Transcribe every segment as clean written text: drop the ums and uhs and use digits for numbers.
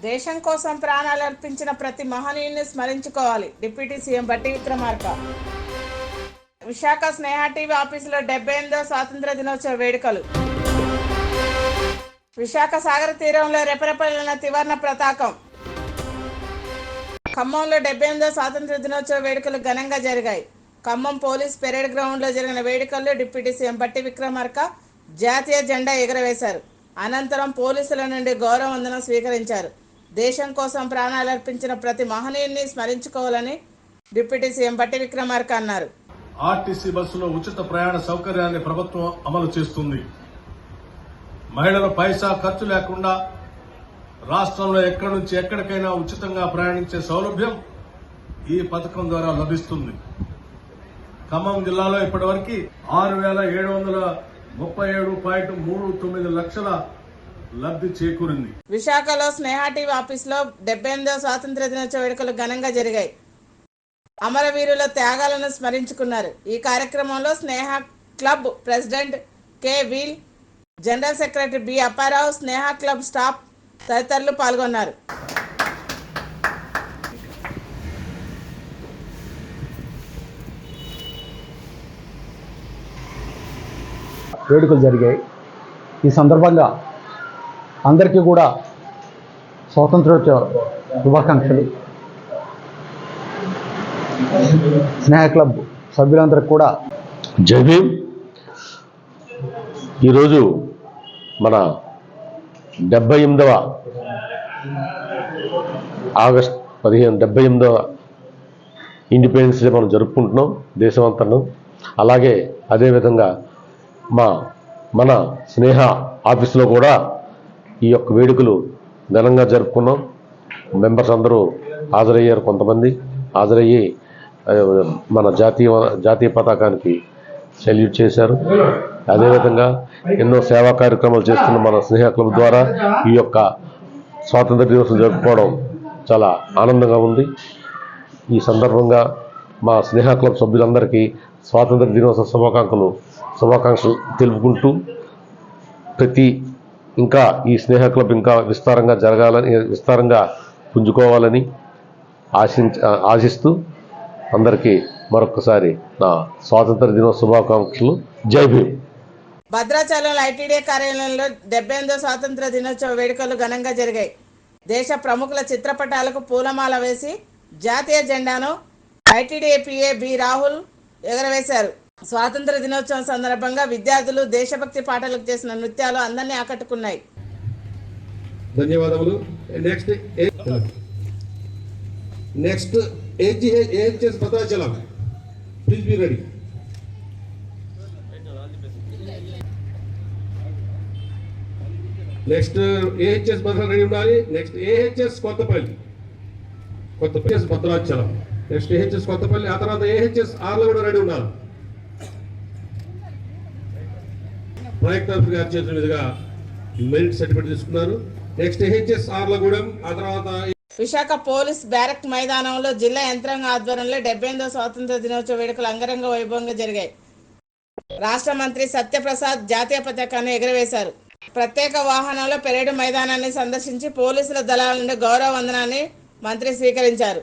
దేశం కోసం ప్రాణాలు అర్పించిన ప్రతి మహనీయుని స్మరించుకోవాలి. డిప్యూటీ సీఎం బట్టి విక్రమార్క. విశాఖ స్నేహ టీవీ ఆఫీసులో 78వ స్వాతంత్ర దినోత్సవ వేడుకలు. విశాఖ సాగర తీరంలో రెపరెపలిన త్రివర్ణ పతాకం. ఖమ్మంలో 78వ స్వాతంత్ర దినోత్సవ వేడుకలు ఘనంగా జరిగాయి. ఖమ్మం పోలీస్ పెరేడ్ గ్రౌండ్లో జరిగిన వేడుకల్లో డిప్యూటీ సీఎం బట్టి విక్రమార్క జాతీయ జెండా ఎగురవేశారు. అనంతరం పోలీసుల నుండి గౌరవ వందనం స్వీకరించారు. దేశం కోసం ప్రాణాలు అర్పించిన ప్రతి మహనీయుని స్మరించుకోవాలని డిప్యూటీ సీఎం బట్టి విక్రమార్క అన్నారు. ఆర్టీసీ బస్సులో ఉచిత ప్రయాణ సౌకర్యాన్ని ప్రభుత్వం అమలు చేస్తుంది. మహిళల పైసా ఖర్చు లేకుండా రాష్ట్రంలో ఎక్కడి నుంచి ఎక్కడికైనా ఉచితంగా ప్రయాణించే సౌలభ్యం ఈ పథకం ద్వారా లభిస్తుంది. ఖమ్మం జిల్లాలో ఇప్పటివరకు 6,737.39 లక్షల లబ్ధి చేకూరింది. విశాఖలో స్నేహ టీవీ ఆఫీసులో 78వ స్వాతంత్ర దినోత్సవ వేడుకలు ఘనంగా జరిగాయి. అమరవీరుల త్యాగాలను స్మరించుకున్నారు. ఈ కార్యక్రమంలో స్నేహ క్లబ్ ప్రెసిడెంట్ కె వీల్, general secretary B Apparao, Sneha club staff తదితరులు పాల్గొన్నారు. వేడుకలు జరిగాయి. ఈ సందర్భంగా అందరికీ కూడా స్వాతంత్రోత్సవ శుభాకాంక్షలు. స్నేహ క్లబ్ సభ్యులందరికీ కూడా జై భీమ్. ఈరోజు మన 78వ ఆగస్ట్ 78వ ఇండిపెండెన్స్ డే మనం జరుపుకుంటున్నాం దేశమంతా. అలాగే అదేవిధంగా మన స్నేహ ఆఫీసులో కూడా ఈ యొక్క వేడుకలు ఘనంగా జరుపుకున్నాం. మెంబర్స్ అందరూ హాజరయ్యారు. కొంతమంది హాజరయ్యి మన జాతీయ పతాకానికి సెల్యూట్ చేశారు. అదేవిధంగా ఎన్నో సేవా కార్యక్రమాలు చేస్తున్న మన స్నేహ క్లబ్ ద్వారా ఈ యొక్క స్వాతంత్ర దినోత్సవం జరుపుకోవడం చాలా ఆనందంగా ఉంది. ఈ సందర్భంగా మా స్నేహ క్లబ్ సభ్యులందరికీ స్వాతంత్ర దినోత్సవ శుభాకాంక్షలు తెలుపుకుంటూ ఇంకా ఈ స్నేహ క్లబ్ ఇంకా విస్తారంగా పుంజుకోవాలని ఆశిస్తూ అందరికీ మరొకసారి నా స్వాతంత్ర దినోత్సవ శుభాకాంక్షలు. జై భీమ్. భద్రాచలం ఐటీడీ కార్యాలయంలో 78వ స్వాతంత్ర దినోత్సవ వేడుకలు ఘనంగా జరిగాయి. దేశ ప్రముఖుల చిత్రపటాలకు పూలమాల వేసి జాతీయ జెండాను ఐటీడీఏపీఏ బి రాహుల్ ఎగరవేశారు. స్వాతంత్ర దినోత్సవం సందర్భంగా విద్యార్థులు దేశభక్తి పాటలకు చేసిన నృత్యాలు అందరినీ ఆకట్టుకున్నాయి. ధన్యవాదములు. Next AHS Bhadrachalam, please be ready. Next AHS Bhadrachalam ready ఉండాలి. Next AHS Kothapalli Bhadrachalam, next AHS Kothapalli, ఆ తర్వాత AHS ఆర్లో కూడా రెడీ ఉండాలి. ప్రయత్న గారి చేతుల మీదుగా మెరిట్ సర్టిఫికేట్ తీసుకున్నారు. నెక్స్ట్ AHS ఆర్లగూడెం, ఆ తర్వాత విశాఖ పోలీస్ బ్యారక్ మైదానంలో జిల్లా యంత్రాంగ ఆధ్వర్యంలో 78వ స్వాతంత్ర దినోత్సవ వేడుకలు అంగరంగ వైభవంగా జరిగాయి. రాష్ట్ర మంత్రి సత్యప్రసాద్ జాతీయ పతాకాన్ని ఎగురవేశారు. ప్రత్యేక వాహనంలో పెరేడ్ మైదానాన్ని సందర్శించి పోలీసుల దళాల నుండి గౌరవ వందనాన్ని మంత్రి స్వీకరించారు.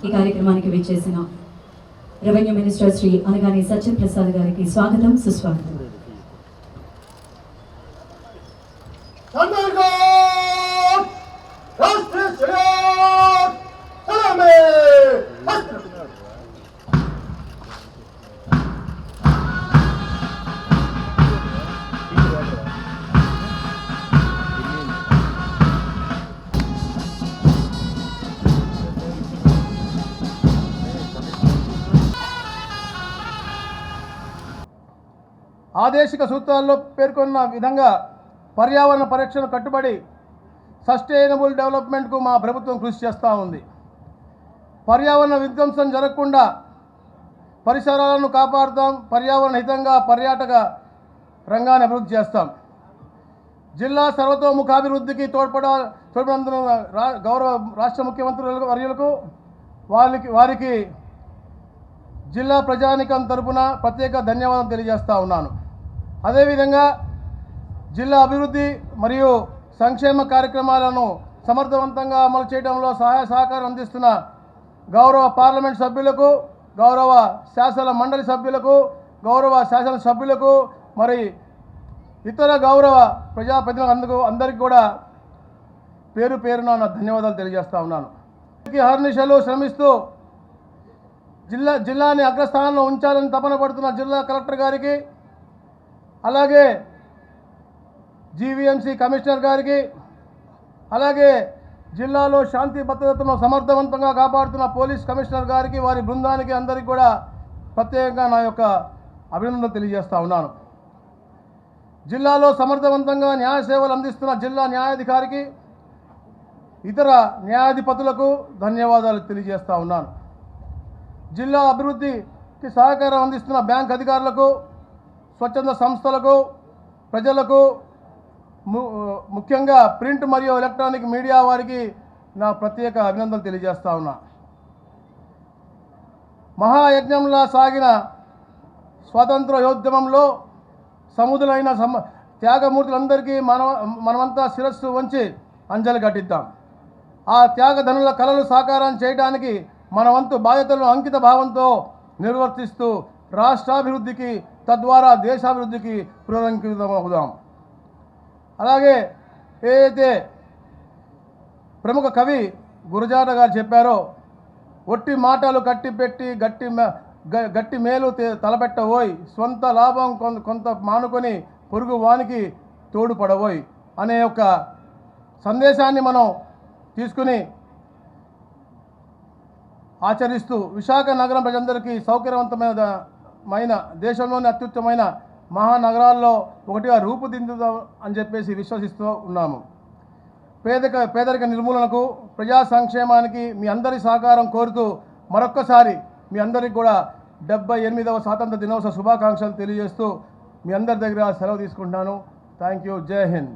ఈ కార్యక్రమానికి విచ్చేసిన రెవెన్యూ మినిస్టర్ శ్రీ అనగాని సత్యప్రసాద్ గారికి స్వాగతం, సుస్వాగతం. ఆదేశిక సూత్రాల్లో పేర్కొన్న విధంగా పర్యావరణ పరిరక్షణ కట్టుబడి సస్టైనబుల్ డెవలప్మెంట్కు మా ప్రభుత్వం కృషి చేస్తూ ఉంది. పర్యావరణ విధ్వంసం జరగకుండా పరిసరాలను కాపాడుతాం. పర్యావరణ హితంగా పర్యాటక రంగాన్ని అభివృద్ధి చేస్తాం. జిల్లా సర్వతోముఖాభివృద్ధికి తోడ్పడినందున గౌరవ రాష్ట్ర ముఖ్యమంత్రుల వర్యులకు వారికి జిల్లా ప్రజానికం తరపున ప్రత్యేక ధన్యవాదాలు తెలియజేస్తా ఉన్నాను. అదేవిధంగా జిల్లా అభివృద్ధి మరియు సంక్షేమ కార్యక్రమాలను సమర్థవంతంగా అమలు చేయడంలో సహాయ సహకారం అందిస్తున్న గౌరవ పార్లమెంట్ సభ్యులకు, గౌరవ శాసన మండలి సభ్యులకు, గౌరవ శాసన సభ్యులకు, మరి ఇతర గౌరవ ప్రజాప్రతినిధులకు అందరికీ కూడా పేరు పేరున నా ధన్యవాదాలు తెలియజేస్తా ఉన్నాను. హర్నిశలు శ్రమిస్తూ జిల్లాని అగ్రస్థానంలో ఉంచాలని తపన పడుతున్న జిల్లా కలెక్టర్ గారికి, అలాగే జీవీఎంసీ కమిషనర్ గారికి, అలాగే జిల్లాలో శాంతి భద్రతను సమర్థవంతంగా కాపాడుతున్న పోలీస్ కమిషనర్ గారికి, వారి బృందానికి అందరికీ కూడా ప్రత్యేకంగా నా యొక్క అభినందనలు తెలియజేస్తా ఉన్నాను. జిల్లాలో సమర్థవంతంగా న్యాయ సేవలు అందిస్తున్న జిల్లా న్యాయాధికారికి, ఇతర న్యాయాధిపతులకు ధన్యవాదాలు తెలియజేస్తా ఉన్నాను. జిల్లా అభివృద్ధికి సహకారం అందిస్తున్న బ్యాంక్ అధికారులకు, స్వచ్ఛంద సంస్థలకు, ప్రజలకు, ముఖ్యంగా ప్రింట్ మరియు ఎలక్ట్రానిక్ మీడియా వారికి నా ప్రత్యేక అభినందనలు తెలియజేస్తా ఉన్నా. మహాయజ్ఞంలా సాగిన స్వాతంత్రోద్యమంలో సముద్రులైన త్యాగమూర్తులందరికీ మనమంతా శిరస్సు వంచి అంజలి ఘటిద్దాం. ఆ త్యాగధనుల కళలు సాకారం చేయడానికి మన వంతు బాధ్యతలను అంకిత భావంతో నిర్వర్తిస్తూ రాష్ట్రాభివృద్ధికి, తద్వారా దేశాభివృద్ధికి పునరంకితమవుదాం. అలాగే ఏదైతే ప్రముఖ కవి గురజాడ గారు చెప్పారో, ఒట్టి మాటలు కట్టిపెట్టి గట్టి మేలు తలపెట్టబోయ్, స్వంత లాభం కొంత మానుకొని పొరుగు వానికి తోడుపడబోయ్ అనే యొక్క సందేశాన్ని మనం తీసుకుని ఆచరిస్తూ విశాఖ నగరం ప్రజలందరికీ సౌకర్యవంతమైన దేశంలోని అత్యుత్తమైన మహానగరాల్లో ఒకటిగా రూపుదిద్దుదాం అని చెప్పేసి విశ్వసిస్తూ ఉన్నాము. పేదరిక నిర్మూలనకు, ప్రజా సంక్షేమానికి మీ అందరి సహకారం కోరుతూ మరొక్కసారి మీ అందరికీ కూడా 78వ స్వాతంత్ర దినోత్సవ శుభాకాంక్షలు తెలియజేస్తూ మీ అందరి దగ్గర సెలవు తీసుకుంటున్నాను. Thank you. జై హింద్.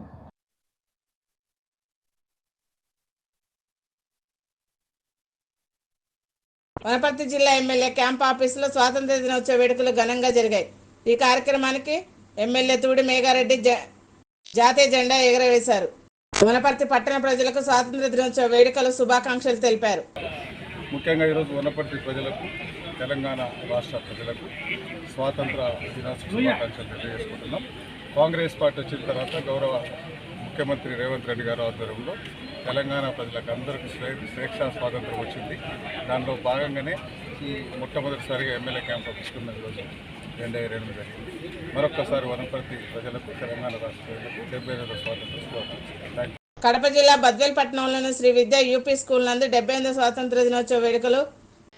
వనపర్తి జిల్లా ఎమ్మెల్యే క్యాంప్ ఆఫీసులో స్వాతంత్ర దినోత్సవ వేడుకలు ఘనంగా జరిగాయి. ఈ కార్యక్రమానికి ఎమ్మెల్యే తూడి మేఘారెడ్డి జాతీయ జెండా ఎగురవేశారు. వనపర్తి పట్టణ ప్రజలకు స్వాతంత్ర దినోత్సవ వేడుకలు శుభాకాంక్షలు తెలిపారు. ముఖ్యంగా ఈరోజు వనపర్తి ప్రజలకు, తెలంగాణ రాష్ట్ర ప్రజలకు స్వాతంత్ర దినోత్సవ శుభాకాంక్షలు తెలియజేసుకుంటున్నాం. కాంగ్రెస్ పార్టీ వచ్చిన తర్వాత గౌరవ ముఖ్యమంత్రి రేవంత్ రెడ్డి గారి ఆధ్వర్యంలో తెలంగాణ ప్రజలకు అందరికీ స్వేచ్ఛా స్వాతంత్రం వచ్చింది. దానిలో భాగంగానే ఈ మొట్టమొదటిసారిగా ఎమ్మెల్యే క్యాంప్ ఆఫీస్కున్న ఈరోజు జెండా ఎగరడం జరిగింది. మరొక్కసారి వనపర్తి ప్రజలకు, తెలంగాణ రాష్ట్ర ప్రజలకు 78వ స్వాతంత్ర శుభాకాంక్షలు. కడప జిల్లా బద్వేల్ పట్టణంలోని శ్రీ విద్యా యూపీ స్కూల్ నందు 78వ స్వాతంత్ర దినోత్సవ వేడుకలు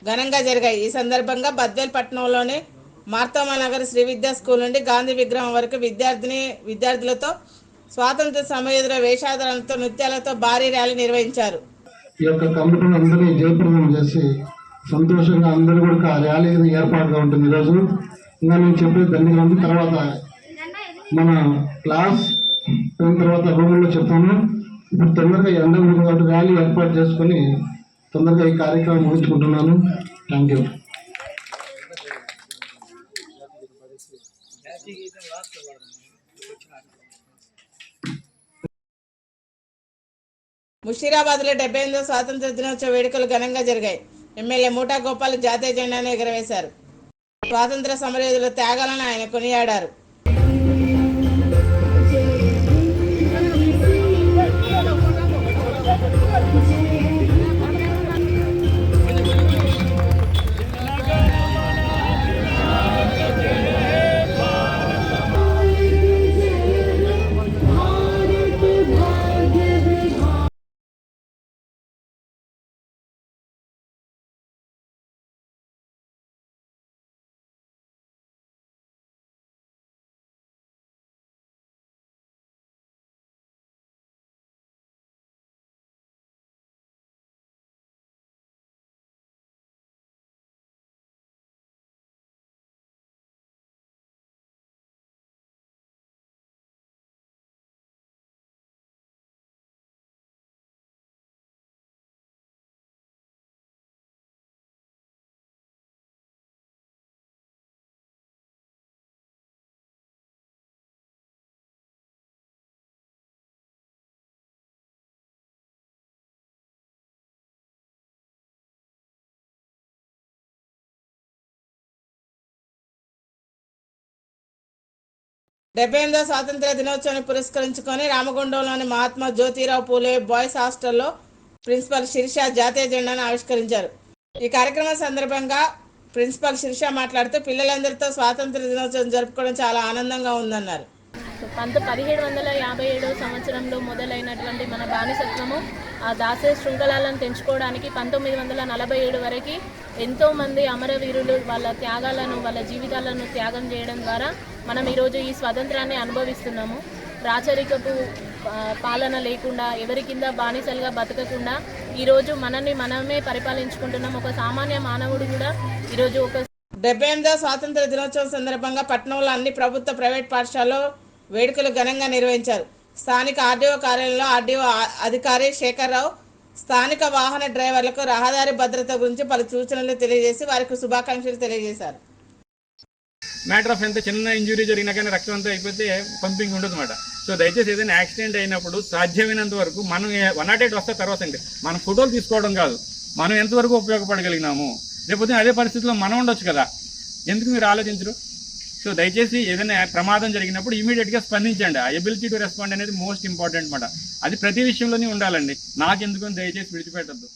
ఘనంగా జరిగాయి. ఈ సందర్భంగా బద్వేల్ పట్టణంలోని మార్తోమానగర్ శ్రీ విద్యా స్కూల్ నుండి గాంధీ విగ్రహం వరకు విద్యార్థులతో స్వాతంత్ర సమయోధుల వేషాధారణతో, నృత్యాలతో భారీ ర్యాలీ నిర్వహించారు. ఈ యొక్క కమిటీని అందరినీ జయప్రదం చేసి సంతోషంగా అందరూ కూడా ర్యాలీ ఏర్పాటుగా ఉంటుంది. ఈరోజు ఇంకా నేను చెప్పేది ధన్యంగా ఉంది. తర్వాత మన క్లాస్ తర్వాత రూమ్లో చెప్తాను. ఇప్పుడు తొందరగా ఎండ కాబట్టి ర్యాలీ ఏర్పాటు చేసుకొని తొందరగా ఈ కార్యక్రమం ముగించుకుంటున్నాను. Thank you. ముషీరాబాద్లో 78వ స్వాతంత్ర దినోత్సవ వేడుకలు ఘనంగా జరిగాయి. ఎమ్మెల్యే మూటా గోపాల్ జాతీయ జెండాను ఎగురవేశారు. స్వాతంత్ర సమరయోధుల త్యాగాలను ఆయన కొనియాడారు. 78వ స్వాతంత్ర దినోత్సవాన్ని పురస్కరించుకొని రామగుండంలోని మహాత్మా జ్యోతిరావు పూలే బాయ్స్ హాస్టల్లో ప్రిన్సిపల్ శిరీష జాతీయ జెండాను ఆవిష్కరించారు. ఈ కార్యక్రమం సందర్భంగా ప్రిన్సిపల్ శిరీష మాట్లాడుతూ పిల్లలందరితో స్వాతంత్ర దినోత్సవం జరుపుకోవడం చాలా ఆనందంగా ఉందన్నారు. 1757 సంవత్సరంలో మొదలైనటువంటి మన బానిసత్వము ఆ దాసే శృంఖలాలను తెంచుకోవడానికి 1947 వరకు ఎంతోమంది అమరవీరులు వాళ్ళ త్యాగాలను వాళ్ళ జీవితాలను త్యాగం చేయడం ద్వారా మనం ఈరోజు ఈ స్వాతంత్రాన్ని అనుభవిస్తున్నాము. రాచరికపు పాలన లేకుండా ఎవరి కింద బానిసలుగా బతకకుండా ఈరోజు మనల్ని మనమే పరిపాలించుకుంటున్నాం. ఒక సామాన్య మానవుడు కూడా ఈరోజు 78వ స్వాతంత్ర దినోత్సవం సందర్భంగా పట్టణంలో అన్ని ప్రభుత్వ ప్రైవేట్ పాఠశాలలో వేడుకలు ఘనంగా నిర్వహించారు. స్థానిక ఆర్డీఓ కార్యాలయంలో ఆర్డీఓ అధికారి శేఖర్రావు స్థానిక వాహన డ్రైవర్లకు రహదారి భద్రత గురించి పలు సూచనలు తెలియజేసి వారికి శుభాకాంక్షలు తెలియజేశారు. మ్యాటర్ ఆఫ్ ఎంత చిన్న ఇంజురీ జరిగినా కానీ రక్తం అంతా అయిపోతే పంపింగ్ ఉంటుంది అన్నమాట. సో దయచేసి ఏదైనా యాక్సిడెంట్ అయినప్పుడు సాధ్యమైనంత వరకు మనం 108 వస్తే తర్వాత అండి మనం ఫోటోలు తీసుకోవడం కాదు, మనం ఎంతవరకు ఉపయోగపడగలిగినాము, లేకపోతే అదే పరిస్థితిలో మనం ఉండొచ్చు కదా, ఎందుకు మీరు ఆలోచించరు? సో దయచేసి ఏదైనా ప్రమాదం జరిగినప్పుడు ఇమీడియట్గా స్పందించండి. ఆ ఎబిలిటీ టు రెస్పాండ్ అనేది మోస్ట్ ఇంపార్టెంట్ అన్నమాట. అది ప్రతి విషయంలోనే ఉండాలండి. నాకెందుకు దయచేసి విడిచిపెట్టద్దు.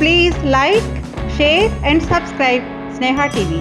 Please like, share and subscribe Sneha TV.